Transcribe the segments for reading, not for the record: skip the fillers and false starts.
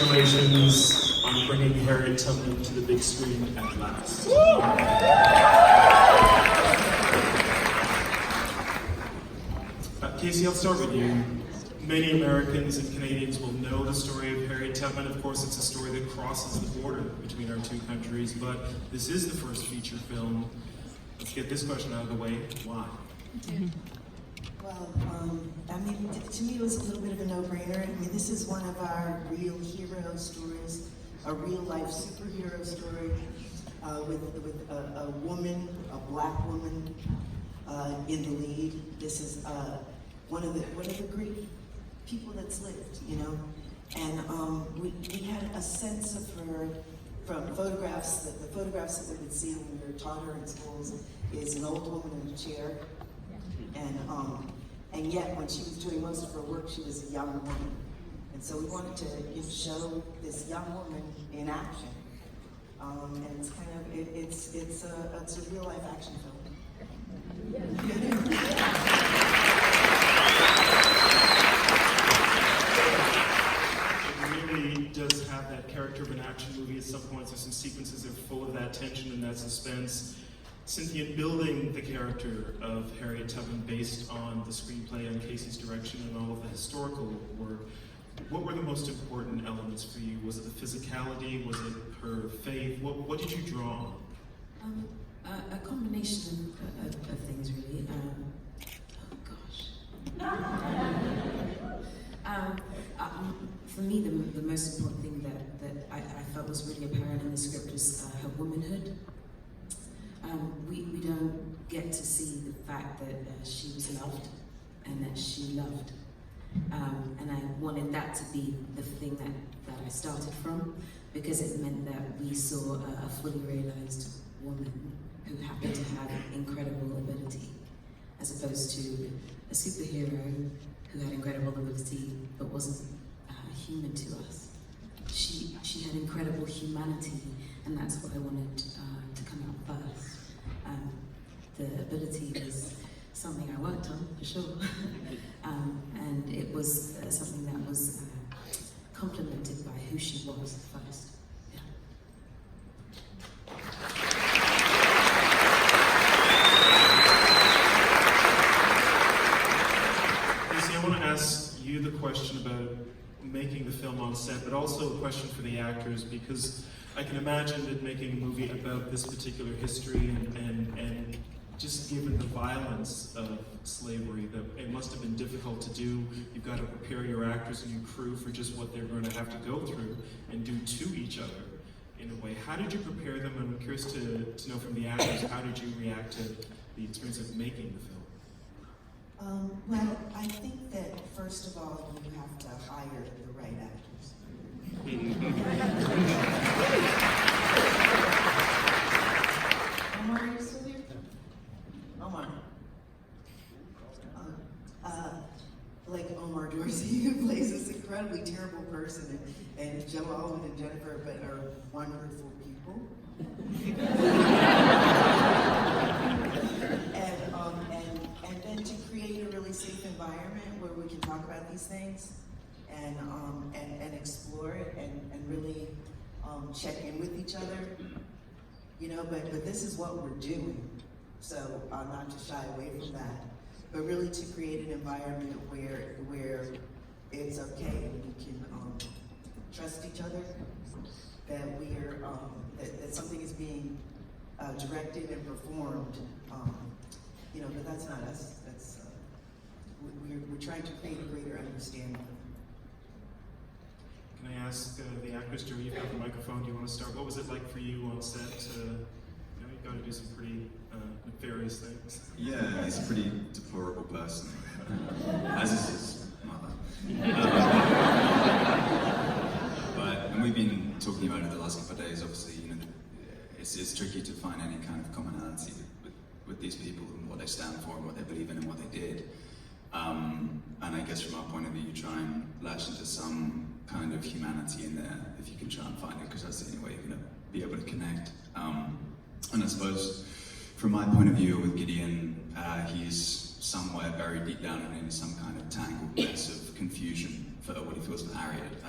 congratulations on bringing Harriet Tubman to the big screen at last. Casey, I'll start with you. Many Americans and Canadians will know the story of Harriet Tubman. Of course, it's a story that crosses the border between our two countries, but this is the first feature film. Let's get this question out of the way. Why? Well, I mean, to me it was a little bit of a no-brainer. I mean, this is one of our real hero stories, a real-life superhero story with a woman, a black woman in the lead. This is one of the great people that's lived, you know. And we had a sense of her from photographs. The photographs that we would see when we were taught her in schools is an old woman in a chair. And yet, when she was doing most of her work, she was a young woman. And so we wanted to show this young woman in action. And it's kind of, it's a real life action film. It really does have that character of an action movie. At some points, there's some sequences that are full of that tension and that suspense. Cynthia, in building the character of Harriet Tubman based on the screenplay and Casey's direction and all of the historical work, what were the most important elements for you? Was it the physicality? Was it her faith? What did you draw on? A combination of things, really. For me, the most important thing that I felt was really apparent in the script was her womanhood. We don't get to see the fact that she was loved and that she loved. And I wanted that to be the thing that I started from, because it meant that we saw a fully realized woman who happened to have incredible ability, as opposed to a superhero who had incredible ability but wasn't human to us. She had incredible humanity, and that's what I wanted to come out first. The ability was something I worked on, for sure. And it was something that was complemented by who she was first. Yeah. Lucy, I want to ask you the question about making the film on set, but also a question for the actors, because I can imagine that making a movie about this particular history and just given the violence of slavery, that it must have been difficult to do. You've got to prepare your actors and your crew for just what they're going to have to go through and do to each other in a way. How did you prepare them? I'm curious to know from the actors, how did you react to the experience of making the film? Well, I think that first of all, you have to hire the right actors. Omar, are you still here? Omar. Like Omar Dorsey, who plays this incredibly terrible person, and Joe Alwyn and Jennifer, but are wonderful people. And then to create a really safe environment where we can talk about these things and explore it and really check in with each other, you know. But this is what we're doing, so not to shy away from that, but really to create an environment where it's okay and we can trust each other, that we're that something is being directed and performed. You know, but that's not us. That's we're trying to create a greater understanding. Can I ask the actress, Joe, you've got the microphone, do you want to start? What was it like for you on set? You've got to do some pretty nefarious things. Yeah, he's a pretty deplorable person, as is his mother. And we've been talking about it the last couple of days. Obviously, you know, it's tricky to find any kind of commonality with these people and what they stand for and what they believe in and what they did. And I guess from our point of view, you try and latch into some kind of humanity in there, if you can try and find it, because that's the only way you're going to be able to connect. And I suppose, from my point of view with Gideon, he's somewhere buried deep down in some kind of tangled mess of confusion for what he feels for Harriet.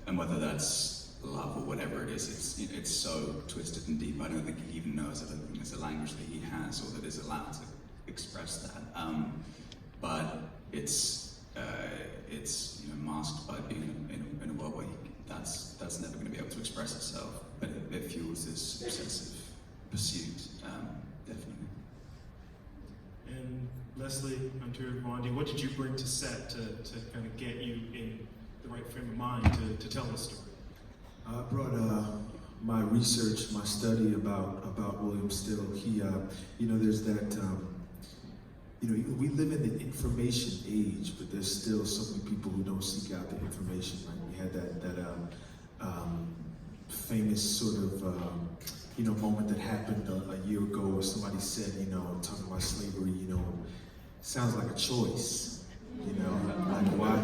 and whether that's love or whatever it is, it's so twisted and deep. I don't think he even knows. I don't think there's a language that he has or that is allowed to express that. But it's masked by being in a world where that's never going to be able to express itself. But it fuels this obsessive pursuit, definitely. And Leslie, Hunter, Bondi, what did you bring to set to kind of get you in the right frame of mind to tell this story? I brought my research, my study about William Still. He, there's that, we live in the information age, but there's still so many people who don't seek out the information. Right? We had that famous sort of, moment that happened a year ago where somebody said, talking about slavery, sounds like a choice. Like why?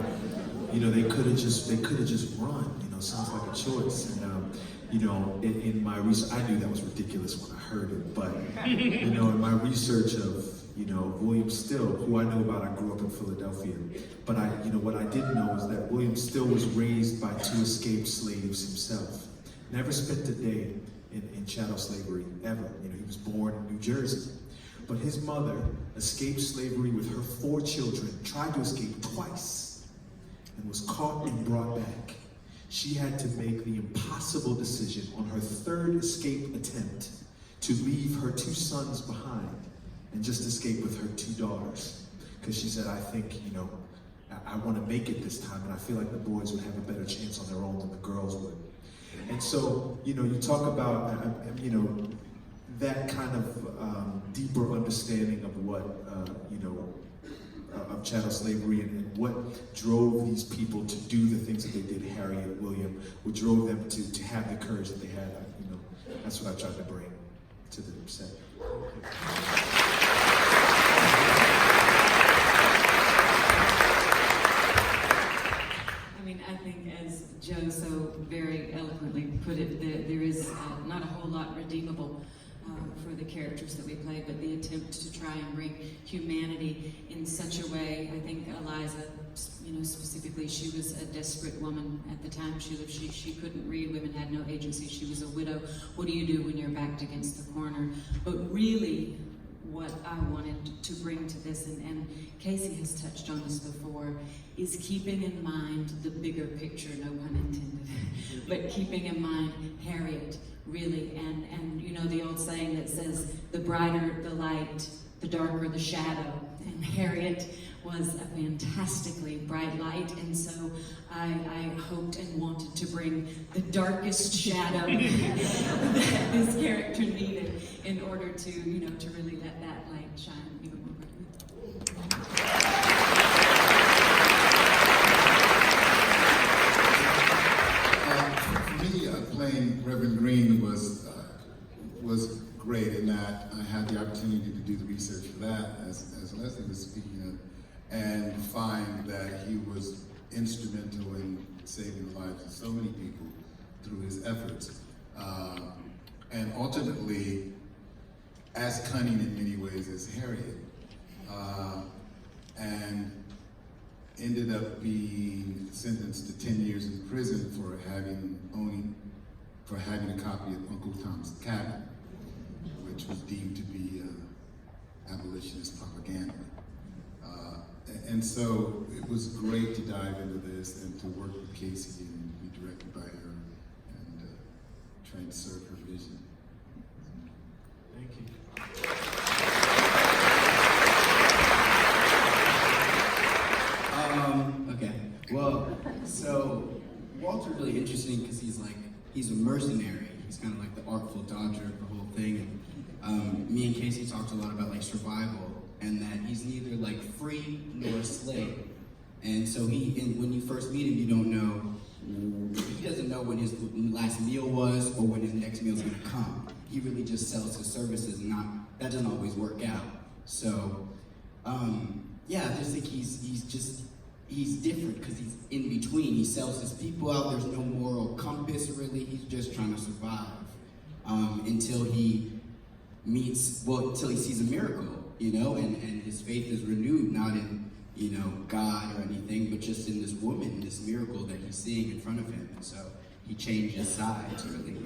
They could have just run. Sounds like a choice. And in my research, I knew that was ridiculous when I heard it. But in my research of William Still, who I know about, I grew up in Philadelphia. But what I didn't know is that William Still was raised by 2 escaped slaves himself. Never spent a day in chattel slavery ever. He was born in New Jersey. But his mother escaped slavery with her 4 children, tried to escape twice, and was caught and brought back. She had to make the impossible decision on her 3rd escape attempt to leave her 2 sons behind and just escape with her 2 daughters. Because she said, I think, I want to make it this time, and I feel like the boys would have a better chance on their own than the girls would. And so, you talk about, that kind of deeper understanding of what, of chattel slavery and what drove these people to do the things that they did, Harriet, William, what drove them to have the courage that they had. That's what I tried to bring to the set. I think, as Joe so very eloquently put it, there is not a whole lot redeemable for the characters that we play, but the attempt to try and bring humanity in such a way. I think Eliza, specifically, she was a desperate woman at the time she lived. She couldn't read. Women had no agency. She was a widow. What do you do when you're backed against the corner? But really, what I wanted to bring to this, and Casey has touched on this before, is keeping in mind the bigger picture, no pun intended, but keeping in mind Harriet, really, and the old saying that says, the brighter the light, the darker the shadow, and Harriet was a fantastically bright light, and so I hoped and wanted to bring the darkest shadow that this character needed in order to, to really let that light shine even more brightly. For me, playing Reverend Green was great in that I had the opportunity to do the research for that, as Leslie was speaking of, and find that he was instrumental in saving the lives of so many people through his efforts. And ultimately, as cunning in many ways as Harriet, and ended up being sentenced to 10 years in prison for having a copy of Uncle Tom's Cabin, which was deemed to be abolitionist propaganda. And so it was great to dive into this and to work with Casey and be directed by her and trying to serve her vision. Thank you. Okay. Well, so Walter's really interesting because he's a mercenary. He's kind of like the artful dodger of the whole thing. And me and Casey talked a lot about survival, and that he's neither free nor a slave. And so when you first meet him, you don't know, he doesn't know when his last meal was or when his next meal is going to come. He really just sells his services, and that doesn't always work out. So, yeah, I just think he's different because he's in between. He sells his people out. There's no moral compass, really. He's just trying to survive until he sees a miracle, and his faith is renewed, not in God or anything, but just in this woman, this miracle that he's seeing in front of him. And so he changes sides, really,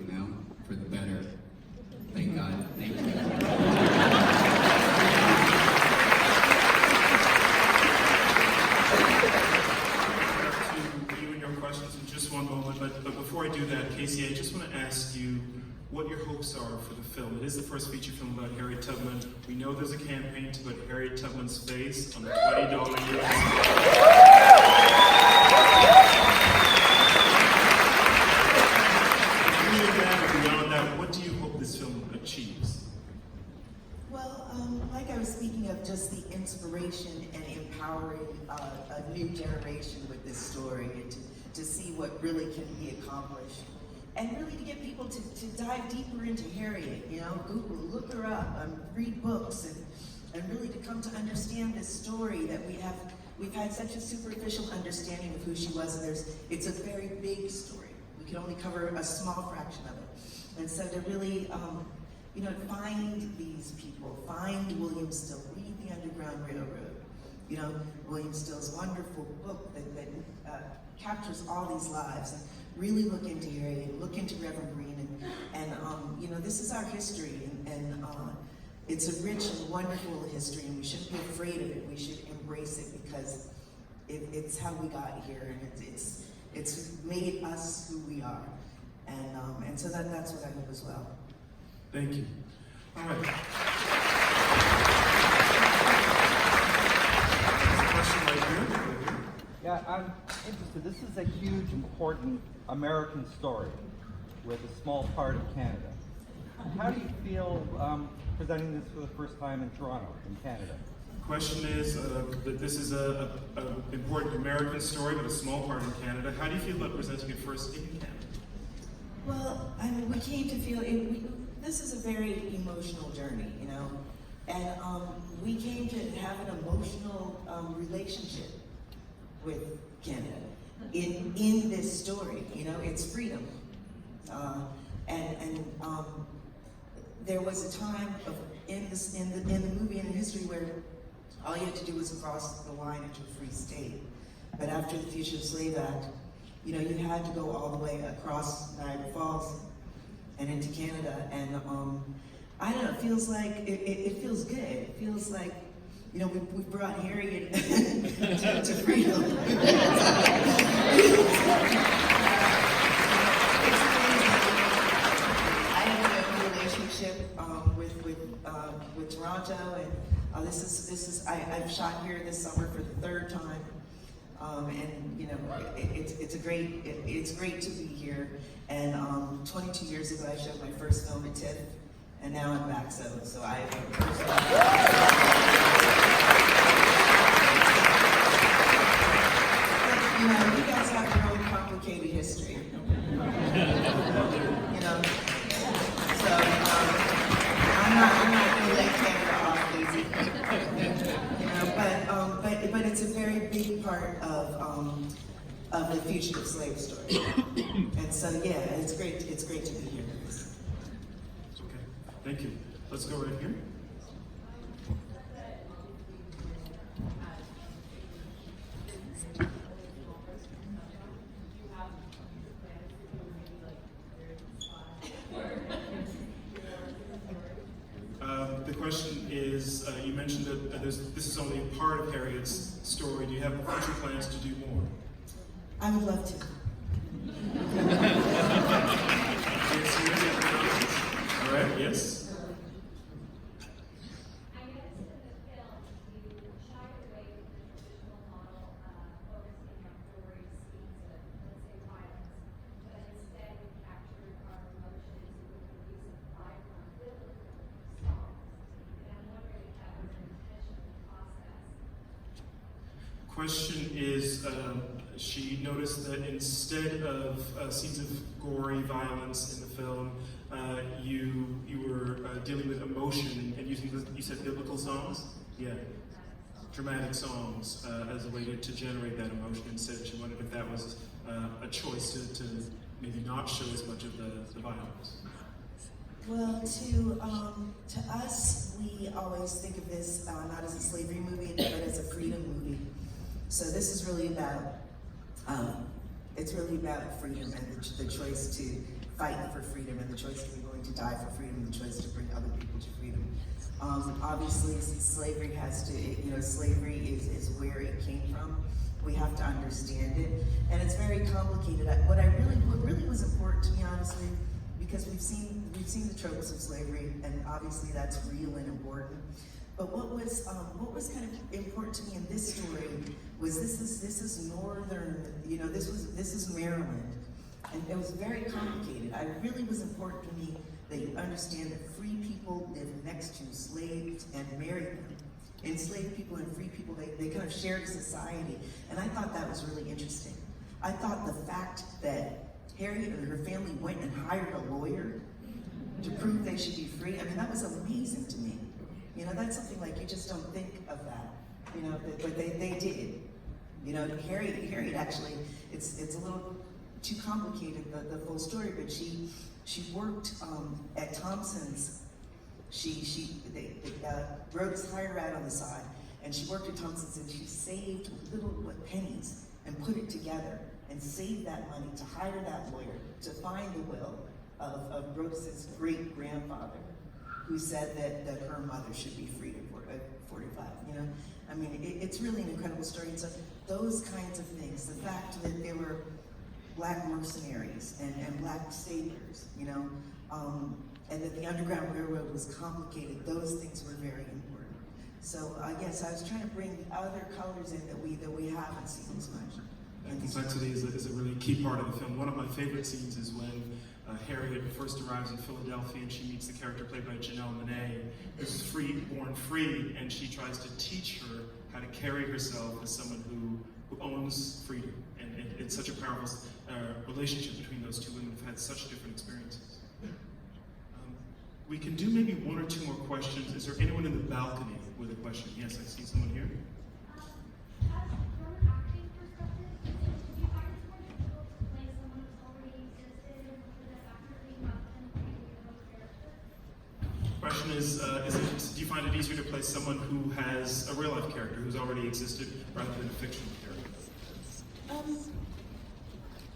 for the better. Thank God. Thank you. To you and your questions in just one moment, but before I do that, Casey, I just want to ask you what your hopes are for the film. It is the first feature film about Harriet Tubman. We know there's a campaign to put Harriet Tubman's face on a $20 Beyond that, what do you hope this film achieves? Well, like I was speaking of, just the inspiration and empowering a new generation with this story, and to see what really can be accomplished. And really to get people to dive deeper into Harriet, Google, look her up, read books, and really to come to understand this story that we've had such a superficial understanding of who she was, and it's a very big story. We can only cover a small fraction of it. And so to really, find these people, find William Still, read The Underground Railroad, William Still's wonderful book that captures all these lives, and really look into Harriet, look into Reverend Green, and this is our history, and it's a rich and wonderful history, and we shouldn't be afraid of it. We should embrace it because it's how we got here, and it's made us who we are, and so that's what I hope as well. Thank you. All right. Question right here. Yeah, I'm interested. This is a huge, important American story with a small part of Canada. How do you feel presenting this for the first time in Toronto, in Canada? The question is that this is an important American story, but a small part in Canada. How do you feel about presenting it first in Canada? Well, we came to feel this is a very emotional journey, and we came to have an emotional relationship with Canada in this story. It's freedom, and there was a time in the movie and in history where all you had to do was cross the line into a free state. But after the Fugitive Slave Act, you had to go all the way across Niagara Falls and into Canada, and I don't know. It feels like it feels good. It feels like we brought Harriet to freedom. I have a relationship with Toronto, and this is I've shot here this summer for the third time, and it's great to be here. And 22 years ago, I showed my first film at TIFF, and now I'm back. So I have a personal. You guys have your own complicated history. So I'm not going to let Canada off easy. But it's a very big part of the fugitive slave story. And so yeah, it's great to be here. Okay, thank you. Let's go right here. The question is, you mentioned that this is only a part of Harriet's story. Do you have future plans to do more? I would love to. All right, yes? Question is, she noticed that instead of scenes of gory violence in the film, you were dealing with emotion and using, you said biblical songs? Yeah, dramatic songs as a way to generate that emotion. Instead, she wondered if that was a choice to maybe not show as much of the violence. Well, to us, we always think of this not as a slavery movie, but as a freedom movie. So this is really about, it's really about freedom and the choice to fight for freedom and the choice to be willing to die for freedom and the choice to bring other people to freedom. Obviously, slavery has to, slavery is where it came from. We have to understand it, and it's very complicated. What really was important to me, honestly, because we've seen the troubles of slavery, and obviously that's real and important. But what was kind of important to me in this story was this is northern, this is Maryland, and it was very complicated. It really was important to me that you understand that free people live next to slaves and marry them. Enslaved people and free people, they kind of shared a society, and I thought that was really interesting. I thought the fact that Harriet and her family went and hired a lawyer to prove they should be free, that was amazing to me. That's something like you just don't think of that, but they did. Harriet actually, it's a little too complicated, the full story, but she worked at Thompson's. Rhodes hired her out on the side, and she worked at Thompson's, and she saved little pennies and put it together and saved that money to hire that lawyer to find the will of Rhodes's great grandfather, who said that her mother should be freed at 45. It's really an incredible story. And so those kinds of things, the fact that there were black mercenaries and black saviors, and that the Underground Railroad was complicated, those things were very important. So yes, I was trying to bring other colors in that we haven't seen as much. And complexity is a really key part of the film. One of my favorite scenes is when Harriet first arrives in Philadelphia and she meets the character played by Janelle Monáe, who's born free, and she tries to teach her how to carry herself as someone who owns freedom. And it's such a powerful relationship between those two women who've had such different experiences. We can do maybe one or two more questions. Is there anyone in the balcony with a question? Yes, I see someone here. From an acting perspective, do you find it's more difficult to play someone who's already existed with an actor being up and playing your own character? Question is do you find it easier to play someone who has a real life character who's already existed rather than a fictional character?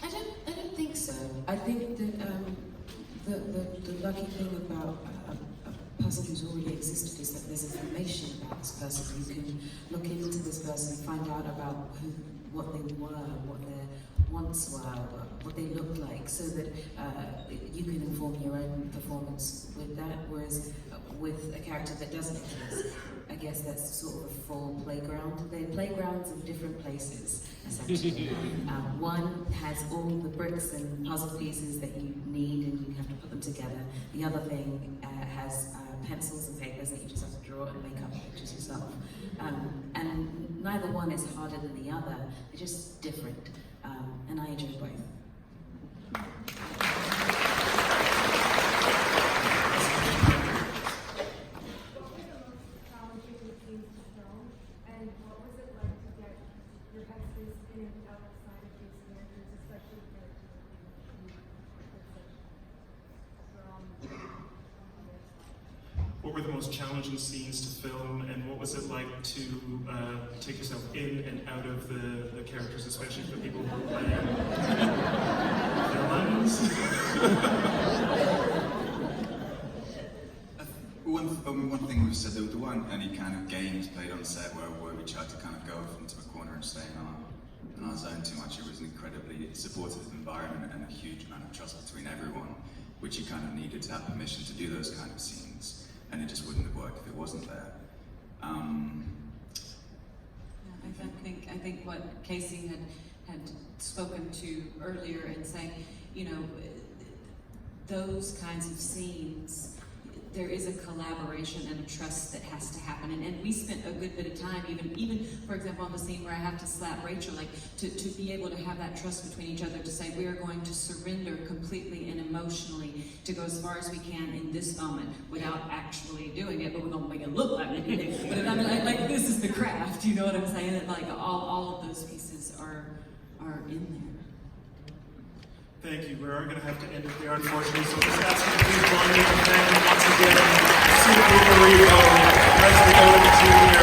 I don't think so. I think that the lucky thing about a person who's already existed is that there's information about this person. You can look into this person and find out about what they were, what their wants were, what they looked like, so that you can inform your own performance with that. Whereas with a character that doesn't exist, I guess that's sort of a full playground. They're playgrounds in different places, essentially. One has all the bricks and puzzle pieces that you need, and you have to put them together. The other thing has pencils and papers that you just have to draw and make up pictures yourself. And neither one is harder than the other. They're just different, and I enjoy both. What were the most challenging scenes to film, and what was it like to take yourself in and out of the characters, especially for people who were playing Lemmons? One thing we said, there weren't any kind of games played on set where we tried to kind of go off into a corner and stay in our zone too much. It was an incredibly supportive environment and a huge amount of trust between everyone, which you kind of needed to have permission to do those kind of scenes. And it just wouldn't have worked if it wasn't there. I think what Casey had spoken to earlier in saying, those kinds of scenes, there is a collaboration and a trust that has to happen. And we spent a good bit of time, even for example, on the scene where I have to slap Rachel, to be able to have that trust between each other, to say we are going to surrender completely and emotionally to go as far as we can in this moment without actually doing it, but we're going to make it look like we did it. But like this is the craft, you know what I'm saying? That like all of those pieces are in there. Thank you. We are going to have to end it there, unfortunately, so just ask you to please want to thank once again Cynthia Erivo, Leslie Odom Jr.,